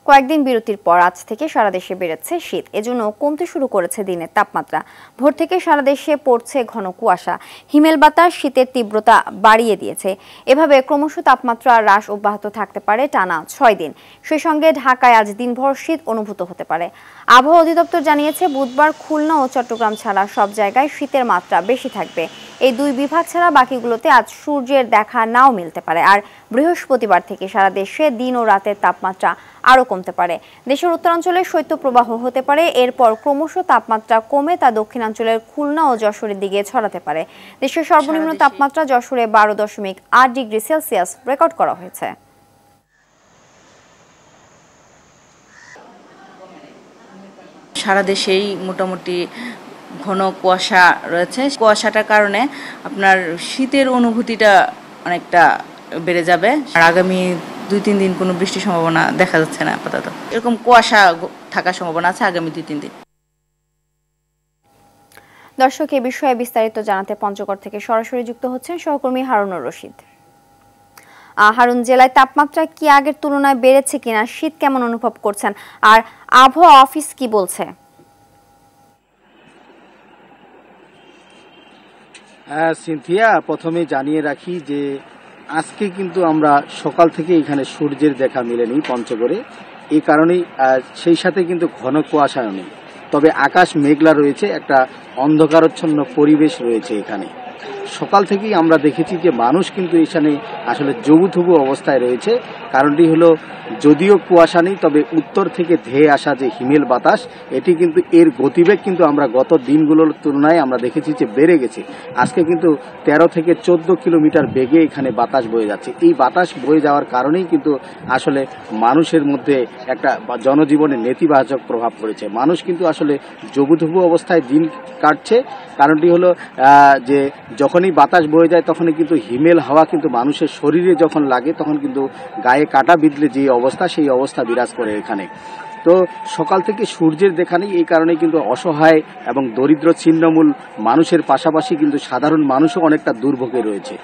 কয়েকদিন বিরতির পর আজ থেকে সারা দেশে বেড়েছে শীত। এজন্য কমতে শুরু করেছে দিনের তাপমাত্রা। ভোর থেকে সারা দেশে পড়ছে ঘন কুয়াশা। হিমেল বাতাস শীতের তীব্রতা বাড়িয়ে দিয়েছে। এভাবে ক্রমশ তাপমাত্রা হ্রাস অব্যাহত থাকতে পারে টানা 6 দিন। সেই সঙ্গে ঢাকায় আজ দিনভর শীত অনুভূত হতে পারে। আবহাওয়া অধিদপ্তর জানিয়েছে, বুধবার খুলনা ও চট্টগ্রাম ছাড়া সব জায়গায় শীতের মাত্রা বেশি থাকবে। এই দুই বিভাগ ছাড়া বাকিগুলোতে আজ সূর্যের দেখা নাও মিলতে পারে। আর বৃহস্পতিবার থেকে সারা দেশে দিন ও রাতের তাপমাত্রা আরও কমতে পারে। দেশের উত্তরাঞ্চলে শৈত্যপ্রবাহ হতে পারে। এরপর ক্রমশ তাপমাত্রা কমে তা দক্ষিণাঞ্চলের খুলনা ও যশোরের দিকে ছড়াতে পারে। দেশের সর্বনিম্ন তাপমাত্রা যশোরে 12.8 ডিগ্রি সেলসিয়াস রেকর্ড করা হয়েছে। সারা দেশেই মোটামুটি ঘন কুয়াশা রয়েছে। কুয়াশাটার কারণে আপনার শীতের অনুভূতিটা অনেকটা বেড়ে যাবে। আর আগামী 2-3 দিন কোনো বৃষ্টির সম্ভাবনা দেখা যাচ্ছে না আপাতত। এরকম কুয়াশা থাকার সম্ভাবনা আছে আগামী 2-3 দিন। দর্শক, এই বিষয়ে বিস্তারিত জানাতে পঞ্চগড় থেকে সরাসরি যুক্ত হচ্ছেন সহকর্মী হারুনুর রশিদ। হারুন, জেলায় তাপমাত্রা কি আগের তুলনায় বেড়েছে কিনা, শীত কেমন অনুভব করছেন, আর আবহাওয়া অফিস কি বলছে? সিনথিয়া, প্রথমে জানিয়ে রাখি যে আজকে কিন্তু আমরা সকাল থেকে এখানে সূর্যের দেখা মেলেনি পঞ্চগড়ে। এই কারণেই সেই সাথে কিন্তু ঘন কুয়াশাও নেই, তবে আকাশ মেঘলা রয়েছে, একটা অন্ধকারচ্ছন্ন পরিবেশ রয়েছে এখানে। সকাল থেকেই আমরা দেখেছি যে মানুষ কিন্তু এখানে আসলে জবুথবু অবস্থায় রয়েছে। কারণটি হলো, যদিও কুয়াশা নেই, তবে উত্তর থেকে ধেয়ে আসা যে হিমেল বাতাস, এটি কিন্তু এর গতিবেগ কিন্তু আমরা গত দিনগুলোর তুলনায় আমরা দেখেছি যে বেড়ে গেছে। আজকে কিন্তু 13 থেকে 14 কিলোমিটার বেগে এখানে বাতাস বয়ে যাচ্ছে। এই বাতাস বয়ে যাওয়ার কারণেই কিন্তু আসলে মানুষের মধ্যে একটা জনজীবনে নেতিবাচক প্রভাব পড়েছে। মানুষ কিন্তু আসলে জবুথবু অবস্থায় দিন কাটছে। কারণটি হলো যে যখনই বাতাস বয়ে যায় তখনই কিন্তু হিমেল হাওয়া কিন্তু মানুষের শরীরে যখন লাগে তখন কিন্তু গায়ে কাটা বিঁধলে যে অবস্থা, সেই অবস্থা বিরাজ করে এখানে। তো সকাল থেকে সূর্যের দেখা নেই, এই কারণে কিন্তু অসহায় এবং দরিদ্র ছিন্নমূল মানুষের পাশাপাশি কিন্তু সাধারণ মানুষও অনেকটা দুর্ভোগে রয়েছে।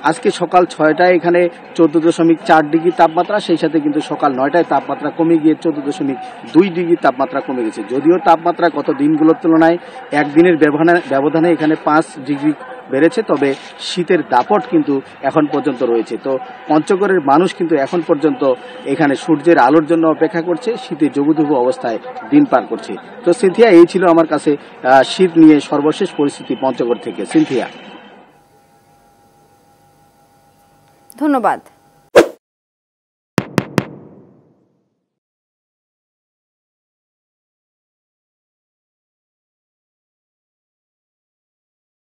আজকে সকাল 6টায় এখানে 14.4 ডিগ্রি তাপমাত্রা, সেই সাথে কিন্তু সকাল 9টায় তাপমাত্রা কমে গিয়ে 14.2 ডিগ্রি তাপমাত্রা কমে গেছে। যদিও তাপমাত্রা গত দিনগুলোর তুলনায় একদিনের ব্যবধানে এখানে 5 ডিগ্রি বেড়েছে, তবে শীতের দাপট কিন্তু এখন পর্যন্ত রয়েছে। তো পঞ্চগড়ের মানুষ কিন্তু এখন পর্যন্ত এখানে সূর্যের আলোর জন্য অপেক্ষা করছে, শীতে জবুথবু অবস্থায় দিন পার করছে। তো সিনথিয়া, এই ছিল আমার কাছে শীত নিয়ে সর্বশেষ পরিস্থিতি পঞ্চগড় থেকে। সিনথিয়া, ধন্যবাদ।